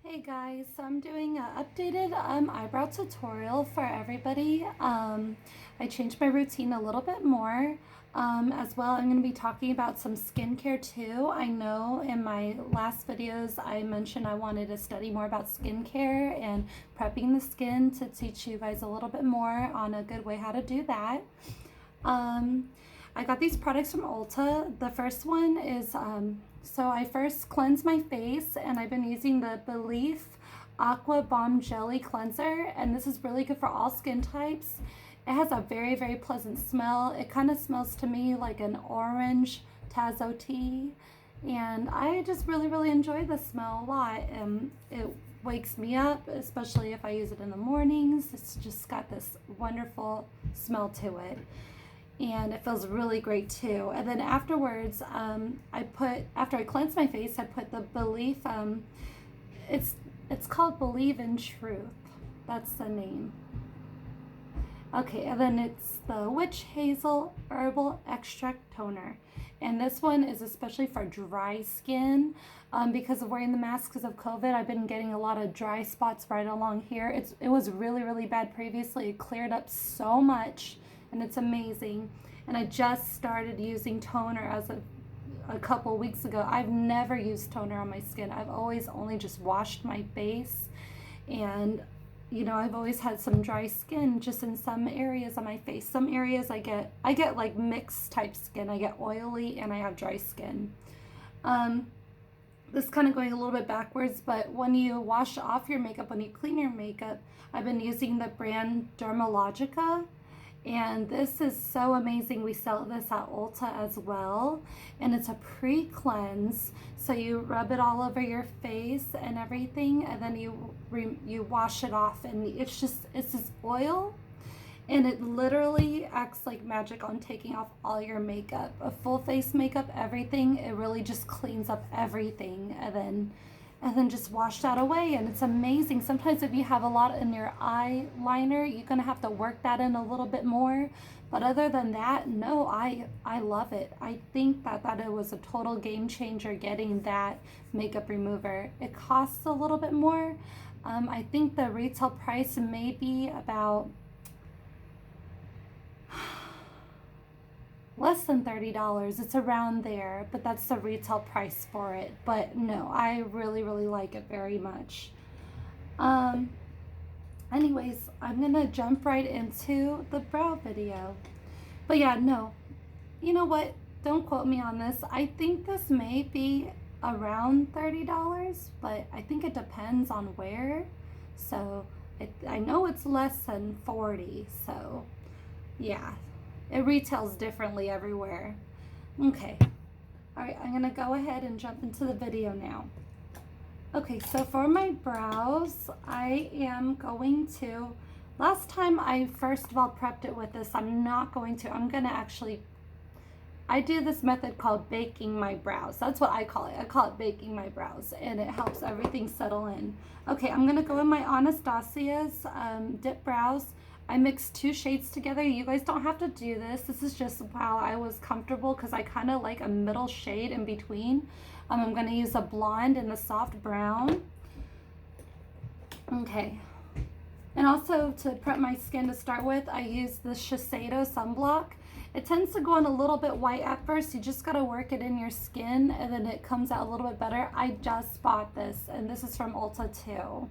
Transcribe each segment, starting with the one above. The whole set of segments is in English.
Hey guys, so I'm doing an updated eyebrow tutorial for everybody. I changed my routine a little bit more. As well, I'm going to be talking about some skincare too. I know in my last videos I mentioned I wanted to study more about skincare and prepping the skin to teach you guys a little bit more on a good way how to do that. I got these products from Ulta. The first one is, so I first cleanse my face, and I've been using the Belif Aqua Balm Jelly Cleanser, and this is really good for all skin types. It has a very, very pleasant smell. It kind of smells to me like an orange Tazo tea, and I just really, really enjoy the smell a lot. It wakes me up, especially if I use it in the mornings. It's just got this wonderful smell to it, and it feels really great too. And then afterwards, after I cleanse my face, I put the Belif. It's called Believe in Truth. That's the name. Okay, and then it's the Witch Hazel Herbal Extract Toner. And this one is especially for dry skin. Because of wearing the mask because of COVID, I've been getting a lot of dry spots right along here. It was really, really bad previously. It cleared up so much, and it's amazing. And I just started using toner as a couple weeks ago. I've never used toner on my skin. I've always only just washed my face, and I've always had some dry skin just in some areas on my face. Some areas I get like mixed type skin. I get oily and I have dry skin. This is kind of going a little bit backwards, but when you wash off your makeup, when you clean your makeup, I've been using the brand Dermalogica, and this is so amazing. We sell this at Ulta as well, and it's a pre-cleanse, so you rub it all over your face and everything, and then you wash it off, and it's this oil, and it literally acts like magic on taking off all your makeup, a full face makeup, everything. It really just cleans up everything, and then just wash that away, and it's amazing. Sometimes if you have a lot in your eyeliner, you're gonna have to work that in a little bit more, but other than that, no, I love it. I think that it was a total game changer getting that makeup remover. It costs a little bit more. I think the retail price may be about less than $30. It's around there, but that's the retail price for it. But no, I really, really like it very much. Anyways, I'm gonna jump right into the brow video. But yeah, no, you know what? Don't quote me on this. I think this may be around $30, but I think it depends on where. So I know it's less than 40, so yeah. It retails differently everywhere. Okay. All right, I'm gonna go ahead and jump into the video now. Okay, so for my brows, I am going to, last time I first of all prepped it with this, I'm gonna actually, I do this method called baking my brows. That's what I call it. I call it baking my brows, and it helps everything settle in. Okay, I'm gonna go in my Anastasia's Dip Brows. I mixed two shades together. You guys don't have to do this. This is just how I was comfortable, because I kind of like a middle shade in between. I'm going to use a blonde and a soft brown. Okay. And also, to prep my skin to start with, I use the Shiseido sunblock. It tends to go on a little bit white at first. You just got to work it in your skin, and then it comes out a little bit better. I just bought this, and this is from Ulta too.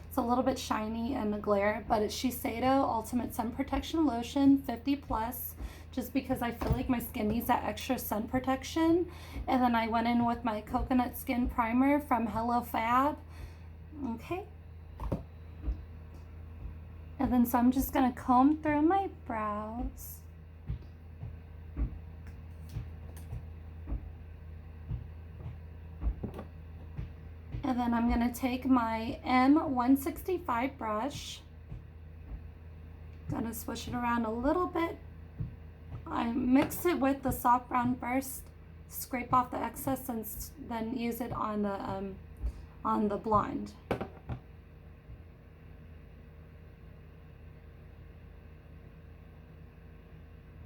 It's a little bit shiny and a glare, but it's Shiseido Ultimate Sun Protection Lotion 50 plus, just because I feel like my skin needs that extra sun protection. And then I went in with my coconut skin primer from Hello Fab. Okay. And then so I'm just gonna comb through my brows. And then I'm going to take my M165 brush. Gonna swish it around a little bit. I mix it with the soft brown first, scrape off the excess, and then use it on the blonde. And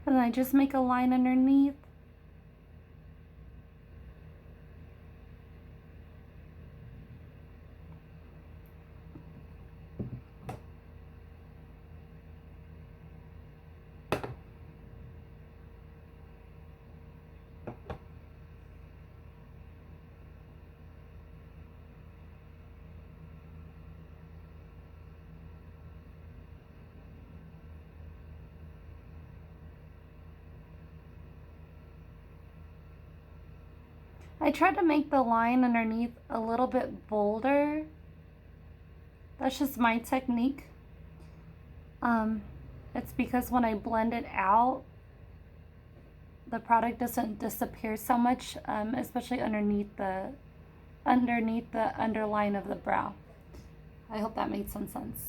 then I just make a line underneath. I tried to make the line underneath a little bit bolder. That's just my technique. It's because when I blend it out, the product doesn't disappear so much, especially underneath the underline of the brow. I hope that made some sense.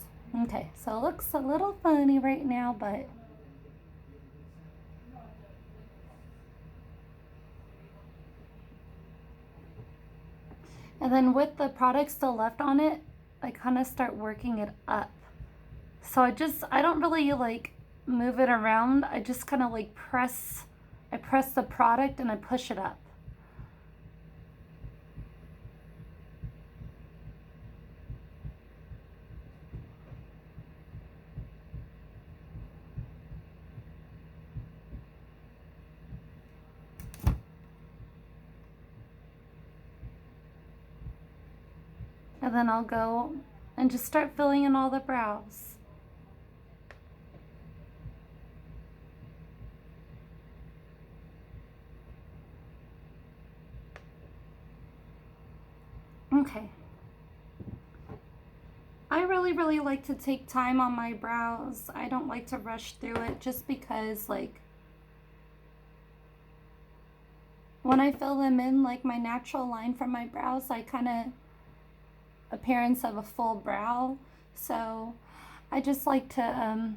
Okay, so it looks a little funny right now, but and then with the product still left on it, I kind of start working it up. So I don't really like move it around. I just kind of like press the product and I push it up. And then I'll go and just start filling in all the brows. Okay. I really like to take time on my brows. I don't like to rush through it just because, like, when I fill them in, like my natural line from my brows, I kind of appearance of a full brow. So I just like to,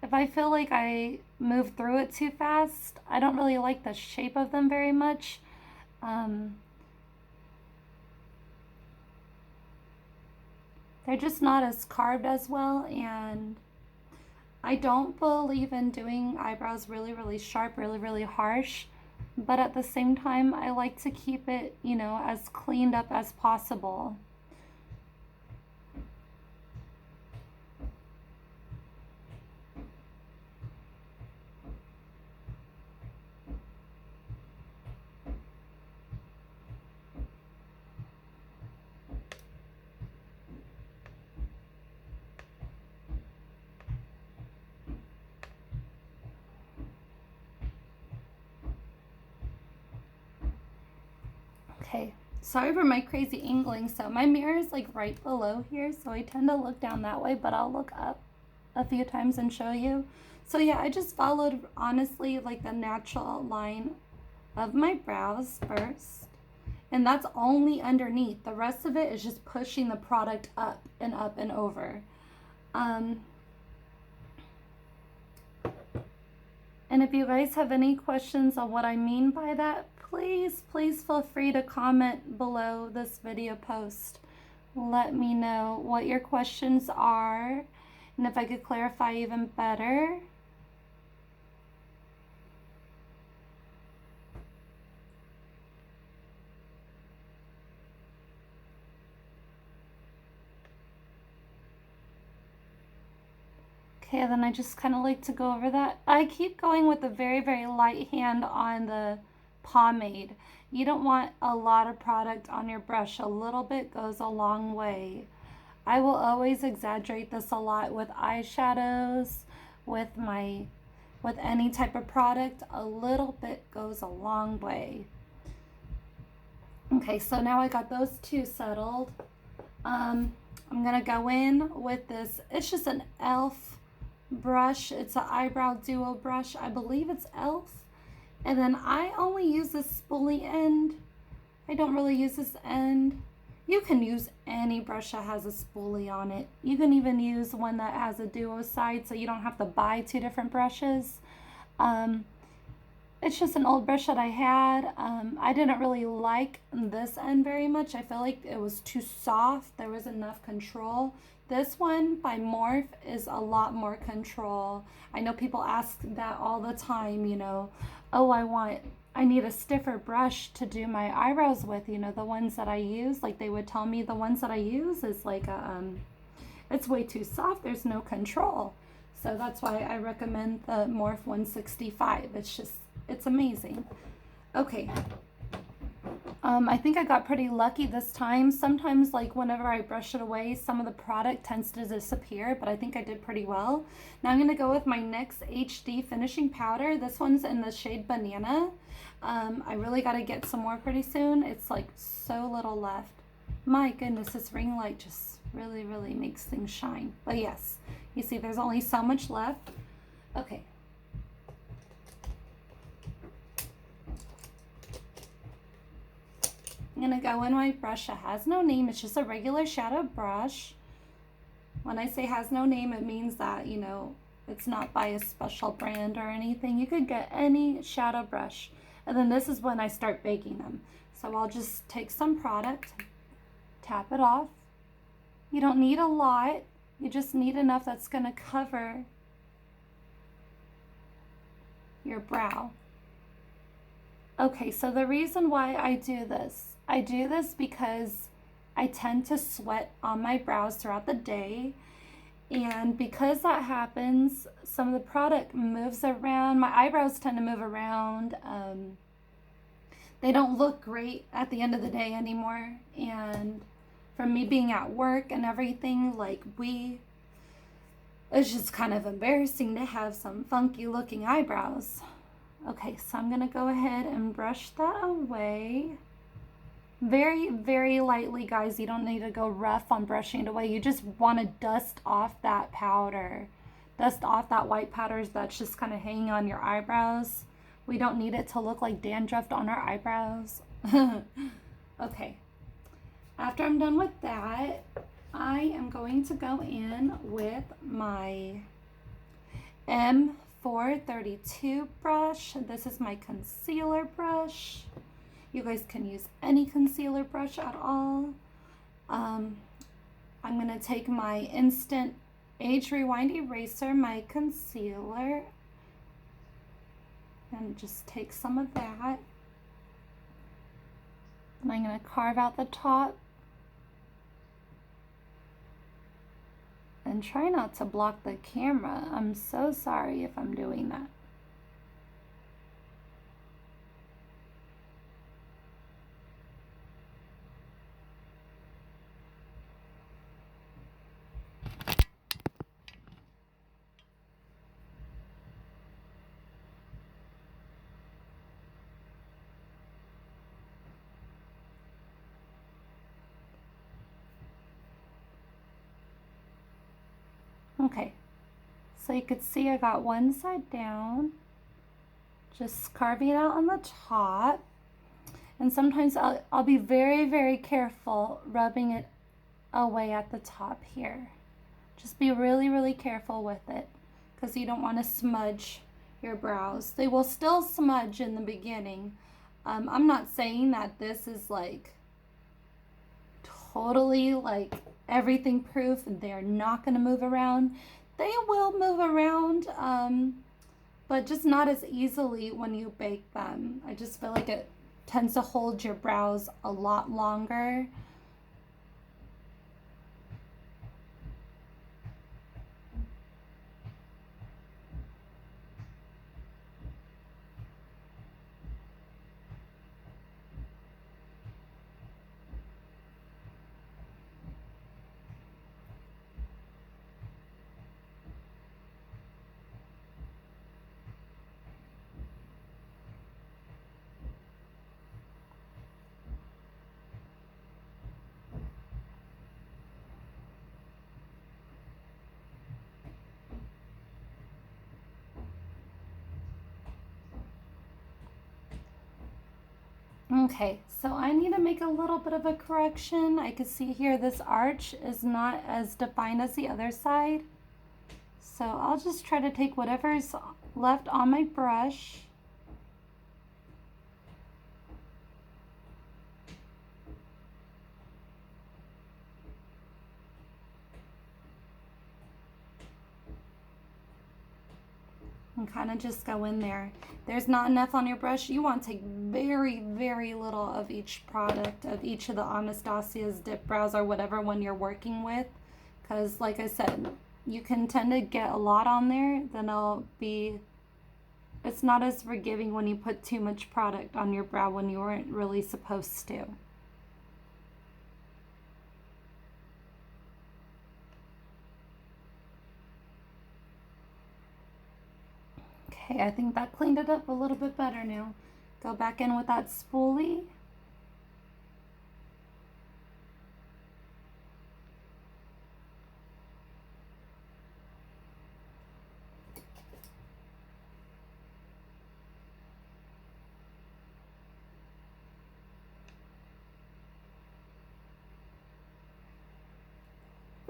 if I feel like I move through it too fast, I don't really like the shape of them very much. They're just not as carved as well, and I don't believe in doing eyebrows really sharp, really harsh. But at the same time, I like to keep it, you know, as cleaned up as possible. Okay, sorry for my crazy angling. So my mirror is like right below here, so I tend to look down that way, but I'll look up a few times and show you. So yeah, I just followed, honestly, like the natural line of my brows first. And that's only underneath. The rest of it is just pushing the product up and over. And if you guys have any questions on what I mean by that, please feel free to comment below this video post. Let me know what your questions are and if I could clarify even better. Okay, then I just kind of like to go over that. I keep going with a very light hand on the pomade. You don't want a lot of product on your brush. A little bit goes a long way. I will always exaggerate this a lot with eyeshadows, with any type of product. A little bit goes a long way. Okay, so now I got those two settled. I'm gonna go in with this. It's just an e.l.f. brush. It's an eyebrow duo brush. I believe it's e.l.f. And then I only use this spoolie end. I don't really use this end. You can use any brush that has a spoolie on it. You can even use one that has a duo side so you don't have to buy two different brushes. It's just an old brush that I had. I didn't really like this end very much. I feel like it was too soft. There was enough control. This one by Morphe is a lot more control. I know people ask that all the time, you know, oh, I need a stiffer brush to do my eyebrows with, you know, the ones that I use. Like they would tell me the ones that I use is like it's way too soft. There's no control. So that's why I recommend the Morphe 165. It's amazing. Okay. I think I got pretty lucky this time. Sometimes, like, whenever I brush it away, some of the product tends to disappear, but I think I did pretty well. Now I'm going to go with my NYX HD finishing powder. This one's in the shade Banana. I really got to get some more pretty soon. It's like so little left. My goodness, this ring light just really, really makes things shine. But yes, you see there's only so much left. Okay. I'm going to go in my brush. It has no name. It's just a regular shadow brush. When I say has no name, it means that, you know, it's not by a special brand or anything. You could get any shadow brush. And then this is when I start baking them. So I'll just take some product, tap it off. You don't need a lot. You just need enough that's going to cover your brow. Okay, so the reason why I do this because I tend to sweat on my brows throughout the day. And because that happens, some of the product moves around. My eyebrows tend to move around. They don't look great at the end of the day anymore. And from me being at work and everything, like it's just kind of embarrassing to have some funky looking eyebrows. Okay, so I'm gonna go ahead and brush that away. Very, very lightly, guys. You don't need to go rough on brushing it away. You just want to dust off that powder. Dust off that white powder that's just kind of hanging on your eyebrows. We don't need it to look like dandruff on our eyebrows. Okay. After I'm done with that, I am going to go in with my M432 brush. This is my concealer brush. You guys can use any concealer brush at all. I'm going to take my Instant Age Rewind Eraser, my concealer, and just take some of that. And I'm going to carve out the top. And try not to block the camera. I'm so sorry if I'm doing that. Okay, so you could see I got one side down, just carving it out on the top. And sometimes I'll be very, very careful rubbing it away at the top here. Just be really, really careful with it because you don't want to smudge your brows. They will still smudge in the beginning. I'm not saying that this is like totally like everything proof and they're not going to move around. They will move around, but just not as easily when you bake them. I just feel like it tends to hold your brows a lot longer. Okay, so I need to make a little bit of a correction. I can see here this arch is not as defined as the other side. So I'll just try to take whatever's left on my brush. And kind of just go in there. There's not enough on your brush. You want to take very, very little of each product, of each of the Anastasia's dip brows or whatever one you're working with. Because like I said, you can tend to get a lot on there, then it'll be it's not as forgiving when you put too much product on your brow when you weren't really supposed to. Okay, I think that cleaned it up a little bit better now. Go back in with that spoolie.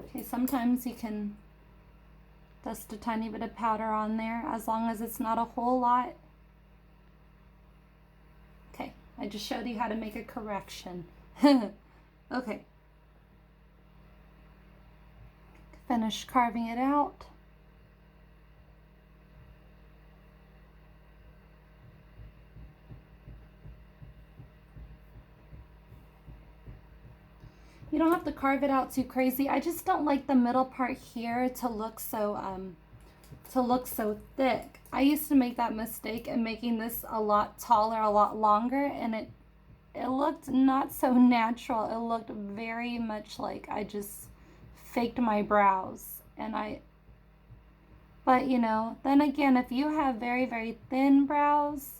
Okay, sometimes you can dust a tiny bit of powder on there as long as it's not a whole lot. Okay, I just showed you how to make a correction. Okay. Finish carving it out. You don't have to carve it out too crazy. I just don't like the middle part here to look so thick. I used to make that mistake in making this a lot taller, a lot longer, and it looked not so natural. It looked very much like I just faked my brows. But you know, then again, if you have very, very thin brows,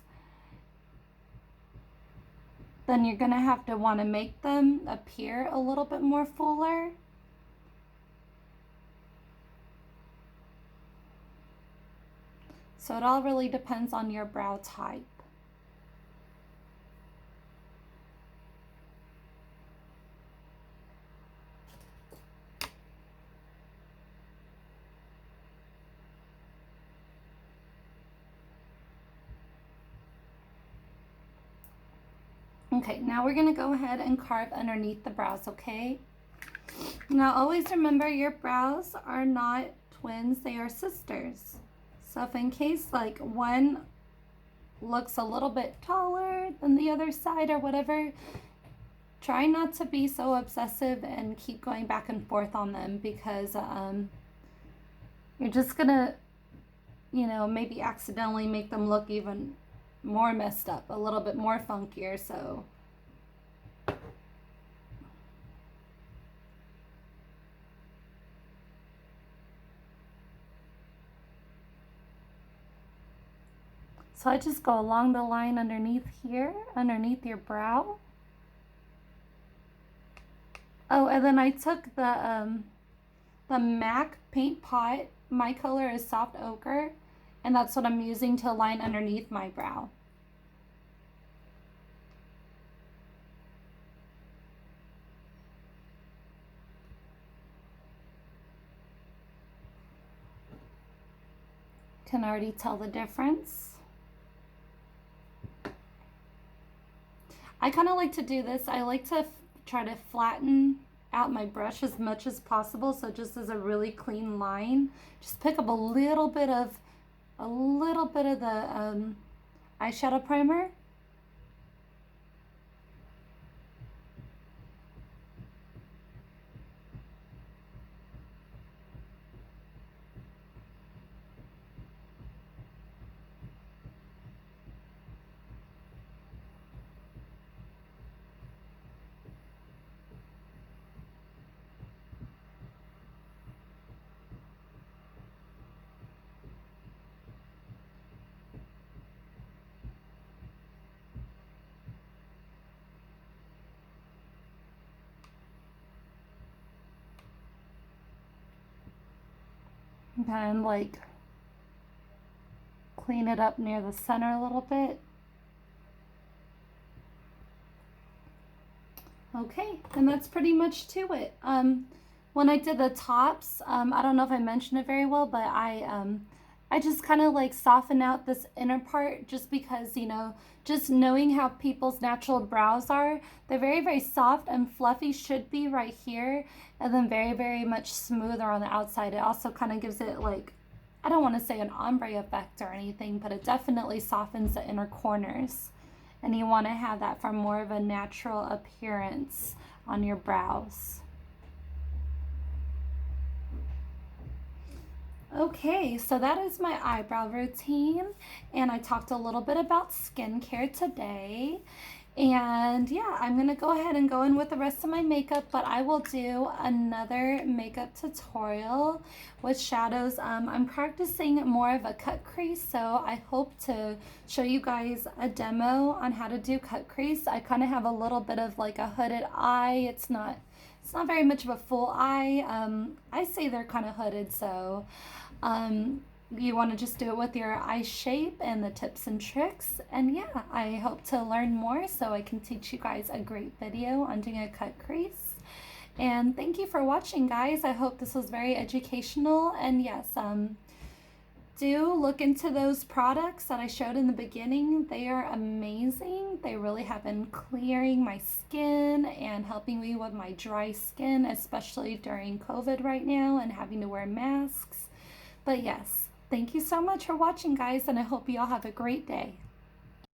then you're gonna have to want to make them appear a little bit more fuller. So it all really depends on your brow type. Okay, now we're gonna go ahead and carve underneath the brows, okay? Now always remember your brows are not twins, they are sisters. So if in case like one looks a little bit taller than the other side or whatever, try not to be so obsessive and keep going back and forth on them, because you're just gonna, you know, maybe accidentally make them look even more messed up, a little bit more funkier. So I just go along the line underneath here, underneath your brow. Oh, and then I took the MAC paint pot. My color is soft ochre, and that's what I'm using to line underneath my brow. Can already tell the difference. I kind of like to do this. I like to try to flatten out my brush as much as possible, so just as a really clean line. Just pick up a little bit of the eyeshadow primer. And like clean it up near the center a little bit. Okay, and that's pretty much to it. When I did the tops, I don't know if I mentioned it very well, but I just kind of like soften out this inner part, just because, you know, just knowing how people's natural brows are, they're very, very soft and fluffy, should be right here, and then very, very much smoother on the outside. It also kind of gives it like, I don't want to say an ombre effect or anything, but it definitely softens the inner corners. And you want to have that for more of a natural appearance on your brows. Okay, so that is my eyebrow routine, and I talked a little bit about skincare today. And yeah, I'm gonna go ahead and go in with the rest of my makeup, but I will do another makeup tutorial with shadows. I'm practicing more of a cut crease, so I hope to show you guys a demo on how to do cut crease. I kind of have a little bit of like a hooded eye. It's not very much of a full eye. I say they're kind of hooded, so um, you want to just do it with your eye shape and the tips and tricks. And yeah, I hope to learn more so I can teach you guys a great video on doing a cut crease. And thank you for watching, guys. I hope this was very educational. And yes, do look into those products that I showed in the beginning. They are amazing. They really have been clearing my skin and helping me with my dry skin, especially during COVID right now and having to wear masks. But yes, thank you so much for watching, guys, and I hope you all have a great day.